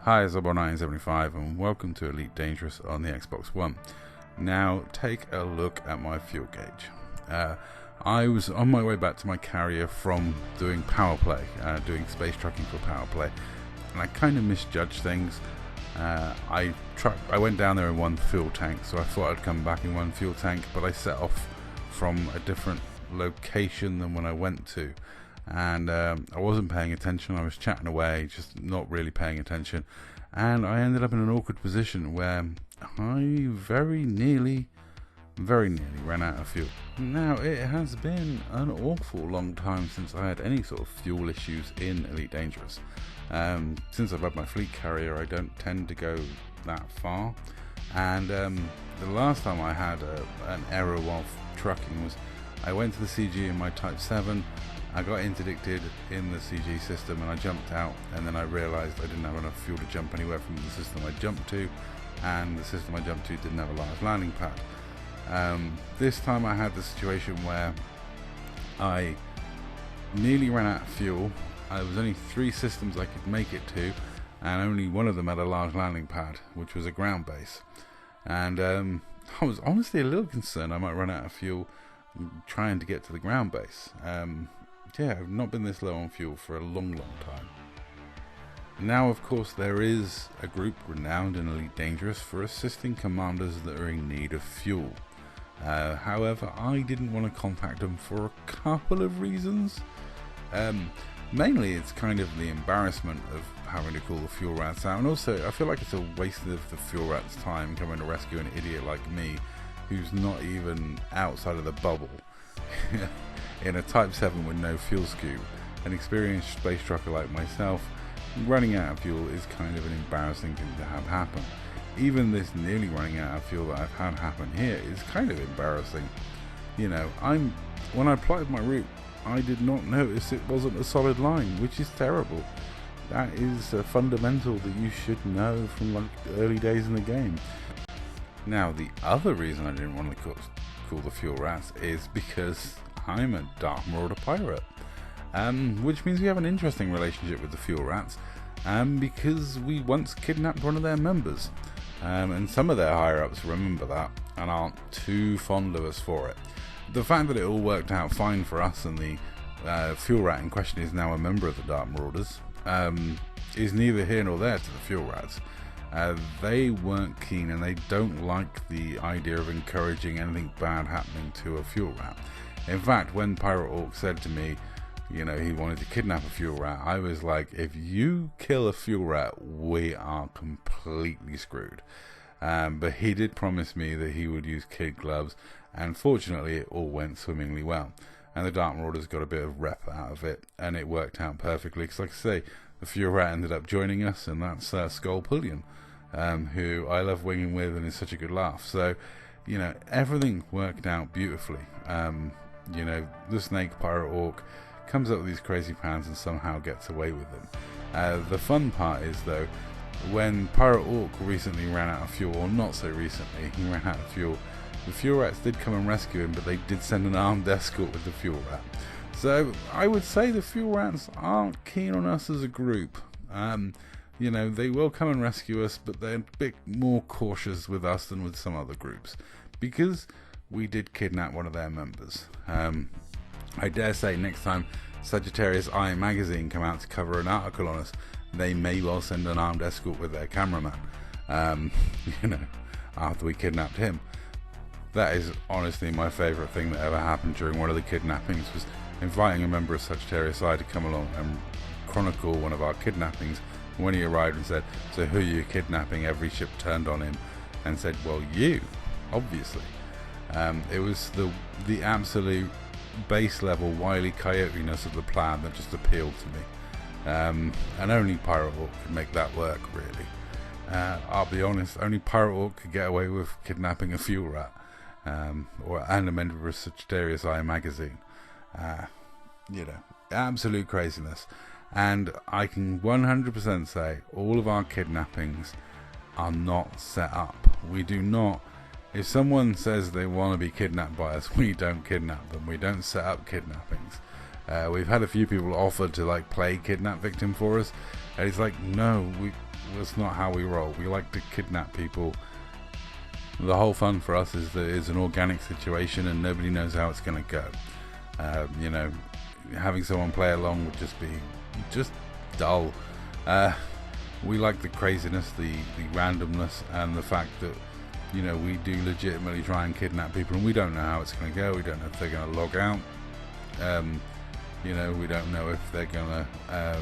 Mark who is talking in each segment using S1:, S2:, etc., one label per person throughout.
S1: Hi, it's Zobo1975 and welcome to Elite Dangerous on the Xbox One. Now, take a look at my fuel gauge. I was on my way back to my carrier from doing power play, doing space trucking for power play, and I kind of misjudged things. I went down there in one fuel tank, so I thought I'd come back in one fuel tank, but I set off from a different location than when I went to. And I wasn't paying attention. I was chatting away, just not really paying attention, and I ended up in an awkward position where I very nearly ran out of fuel. Now, it has been an awful long time since I had any sort of fuel issues in Elite Dangerous. Since I've had my fleet carrier, I don't tend to go that far, and the last time I had an error while trucking was I went to the CG in my Type 7. I got interdicted in the CG system and I jumped out, and then I realised I didn't have enough fuel to jump anywhere from the system I jumped to, and the system I jumped to didn't have a large landing pad. This time I had the situation where I nearly ran out of fuel. There was only 3 systems I could make it to, and only one of them had a large landing pad, which was a ground base. And I was honestly a little concerned I might run out of fuel trying to get to the ground base. I've not been this low on fuel for a long time. Now, of course, there is a group renowned in Elite Dangerous for assisting commanders that are in need of fuel. However, I didn't want to contact them for a couple of reasons. Mainly, it's kind of the embarrassment of having to call the fuel rats out, and also I feel like it's a waste of the fuel rats' time coming to rescue an idiot like me, who's not even outside of the bubble. In a Type 7 with no fuel scoop, an experienced space trucker like myself, running out of fuel is kind of an embarrassing thing to have happen. Even this nearly running out of fuel that I've had happen here is kind of embarrassing. You know, when I plotted my route, I did not notice it wasn't a solid line, which is terrible. That is a fundamental that you should know from like the early days in the game. Now, the other reason I didn't want to call the fuel rats is because I'm a Dark Marauder pirate, which means we have an interesting relationship with the fuel rats, because we once kidnapped one of their members, and some of their higher ups remember that and aren't too fond of us for it. The fact that it all worked out fine for us and the fuel rat in question is now a member of the Dark Marauders is neither here nor there to the fuel rats. They weren't keen, and they don't like the idea of encouraging anything bad happening to a fuel rat. In fact, when Pirate Orc said to me, he wanted to kidnap a fuel rat, I was like, if you kill a fuel rat, we are completely screwed. But he did promise me that he would use kid gloves, and fortunately it all went swimmingly well. And the Dark Marauders got a bit of rep out of it, and it worked out perfectly. Because like I say, the fuel rat ended up joining us, and that's Skull Pullion, who I love winging with and is such a good laugh. So, everything worked out beautifully. The snake Pirate Orc comes up with these crazy plans and somehow gets away with them. The fun part is, though, when Pirate Orc recently ran out of fuel, or not so recently, he ran out of fuel, the fuel rats did come and rescue him, but they did send an armed escort with the fuel rat. So I would say the fuel rats aren't keen on us as a group. They will come and rescue us, but they're a bit more cautious with us than with some other groups, because we did kidnap one of their members. I dare say next time Sagittarius Eye magazine come out to cover an article on us, they may well send an armed escort with their cameraman, after we kidnapped him. That is honestly my favourite thing that ever happened during one of the kidnappings, was inviting a member of Sagittarius Eye to come along and chronicle one of our kidnappings. When he arrived and said, "So who are you kidnapping?" every ship turned on him and said, "Well, you, obviously." It was the absolute base level Wile E. Coyote-ness of the plan that just appealed to me. And only Pirate Orc could make that work, really. I'll be honest, only Pirate Orc could get away with kidnapping a fuel rat, and a member of Sagittarius Eye magazine. Absolute craziness. And I can 100% say all of our kidnappings are not set up. We do not. If someone says they want to be kidnapped by us, we don't kidnap them. We don't set up kidnappings. We've had a few people offer to play kidnap victim for us, and it's like, no, that's not how we roll. We like to kidnap people. The whole fun for us is that it's an organic situation and nobody knows how it's going to go. You know, having someone play along would just be dull. We like the craziness, the randomness, and the fact that, you know, we do legitimately try and kidnap people and we don't know how it's going to go. We don't know if they're going to log out. You know, we don't know if they're going to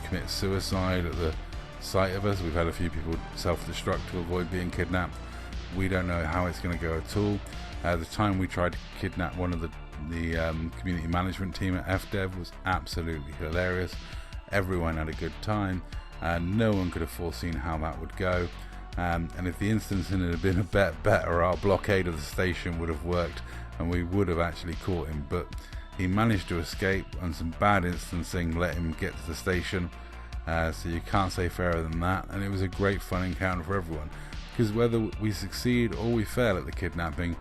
S1: commit suicide at the sight of us. We've had a few people self-destruct to avoid being kidnapped. We don't know how it's going to go at all. The time we tried to kidnap one of the community management team at FDev was absolutely hilarious. Everyone had a good time, and no one could have foreseen how that would go. And if the instancing had been a bit better, our blockade of the station would have worked and we would have actually caught him. But he managed to escape, and some bad instancing let him get to the station. So you can't say fairer than that. And it was a great fun encounter for everyone, because whether we succeed or we fail at the kidnapping,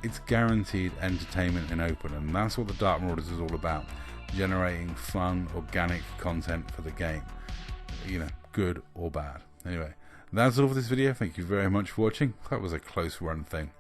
S1: it's guaranteed entertainment in open, and that's what the Dark Marauders is all about: generating fun, organic content for the game, you know, good or bad. Anyway, that's all for this video. Thank you very much for watching. That was a close run thing.